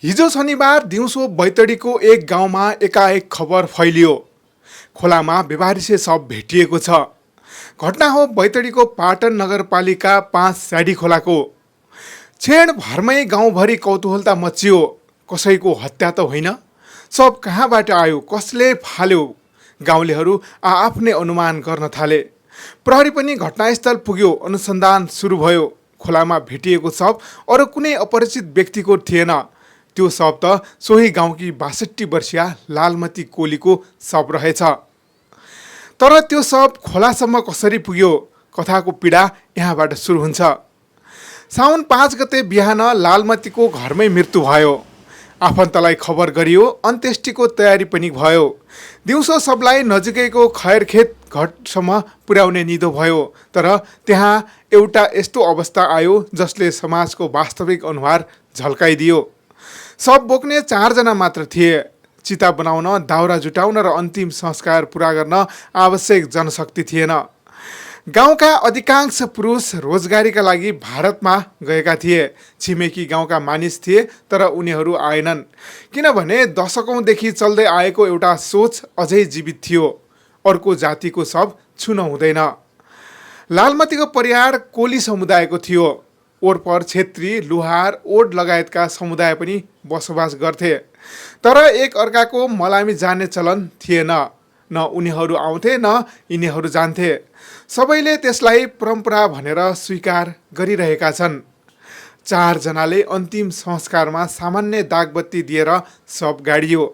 हिजो शनिबार दिउँसो बैतडीको एक गाउँमा एकाएक खबर फैलियो। खोलामा बेवारिसे शव भेटिएको छ। घटना हो बैतडीको पाटन नगरपालिका 5 स्याडी खोलाको। क्षणभरमै गाउँभरि कौतूहलता मचियो। कसैको हत्या त होइन? शव कहाँबाट आयो? कसले फाल्यो? गाउँलेहरू आआफ्नै अनुमान गर्न थाले। प्रहरी पनि घटनास्थल पुग्यो। अनुसन्धान सुरु भयो। खोलामा भेटिएको शव अरू कुनै अपरिचित व्यक्तिको थिएन। त्यो शव त सोही गाउँकी 62 वर्षीया लालमती कोलीको शव रहेछ। तर त्यो शव खोलासम्म कसरी पुग्यो? कथाको पीडा यहाँबाट सुरु हुन्छ। साउन 5 गते बिहान लालमतीको घरमै मृत्यु भयो। आफन्तलाई खबर गरियो। अन्त्येष्टिको तयारी पनि भयो। दिउँसो सबलाई नजिकैको खैरखेत घटसम्म पुर्याउने निधो भयो। तर त्यहाँ एउटा यस्तो अवस्था आयो जसले समाजको वास्तविक अनुहार झल्काइदियो। शव बोक्ने 4 जना मात्र थिए। चिता बनाउन, दाउरा जुटाउन र अन्तिम संस्कार पुरा गर्न आवश्यक जनशक्ति थिएन। गाउँका अधिकांश पुरुष रोजगारीका लागि भारतमा गएका थिए। छिमेकी गाउँका मानिस थिए तर उनीहरू आएनन्, किनभने दशकौँदेखि चल्दै आएको एउटा सोच अझै जीवित थियो। अर्को जातिको शव छुन हुँदैन। लालमतीको परिवार कोली समुदायको थियो। ओरपर छेत्री, लुहार, ओड लगायतका समुदाय पनि बसोबास गर्थे। तर एक अर्काको मलामी जाने चलन थिएन। न उनीहरू आउँथे न यिनीहरू जान्थे। सबैले त्यसलाई परम्परा भनेर स्वीकार गरिरहेका छन्। 4 जनाले अन्तिम संस्कारमा सामान्य दागबत्ती दिएर शव गाडियो।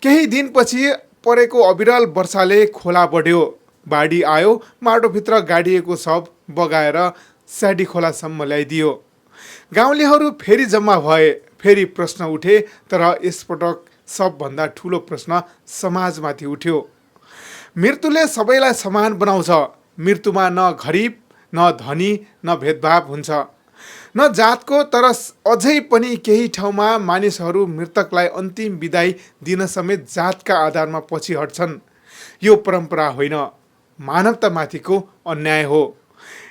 केही दिनपछि परेको अविरल वर्षाले खोला बढ्यो। बाढी आयो। माटोभित्र गाडिएको शव बगाएर स्याडी खोलासम्म ल्याइदियो। गाउँलेहरू फेरि जम्मा भए। फेरि प्रश्न उठे। तर यसपटक सबभन्दा ठुलो प्रश्न समाजमाथि उठ्यो। मृत्युले सबैलाई समान बनाउँछ। मृत्युमा न गरिब न धनी न भेदभाव हुन्छ, न जातको। तर अझै पनि केही ठाउँमा मानिसहरू मृतकलाई अन्तिम बिदाई दिन समेत जातका आधारमा पछि हट्छन्। यो परम्परा होइन, मानवतामाथिको अन्याय हो।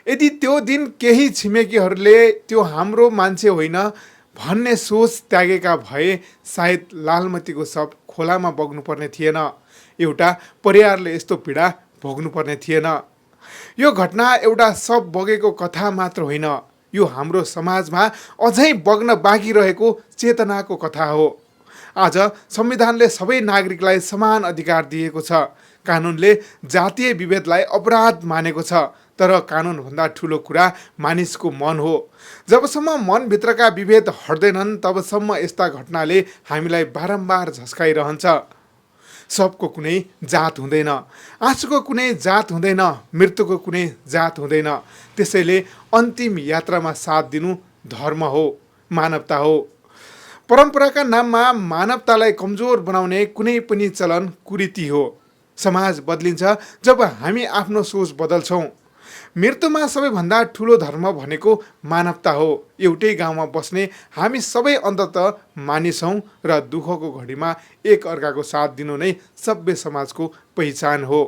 यदि त्यो दिन केही छिमेकीहरूले त्यो हाम्रो मान्छे होइन भन्ने सोच त्यागेका भए सायद लालमतीको शव खोलामा बग्नुपर्ने थिएन। एउटा परिवारले यस्तो पीडा भोग्नुपर्ने थिएन। यो घटना एउटा शव बगेको कथा मात्र होइन, यो हाम्रो समाजमा अझै बग्न बाँकी रहेको चेतनाको कथा हो। आज संविधानले सबै नागरिकलाई समान अधिकार दिएको छ। कानुनले जातीय विभेदलाई अपराध मानेको छ। तर कानुनभन्दा ठुलो कुरा मानिसको मन हो। जबसम्म मनभित्रका विभेद हट्दैनन् तबसम्म यस्ता घटनाले हामीलाई बारम्बार झस्काइरहन्छ। सबको कुनै जात हुँदैन, आँसुको कुनै जात हुँदैन, मृत्युको कुनै जात हुँदैन। त्यसैले अन्तिम यात्रामा साथ दिनु धर्म हो, मानवता हो। परम्पराका नाममा मानवतालाई कमजोर बनाउने कुनै पनि चलन कुरीति हो। समाज बदलिन्छ जब हामी आफ्नो सोच बदल्छौँ। मृत्युमा सबैभन्दा ठुलो धर्म भनेको मानवता हो। एउटै गाउँमा बस्ने हामी सबै अन्ततः मानिस हौँ र दुःखको घडीमा एक अर्काको साथ दिनु नै सभ्य समाजको पहिचान हो।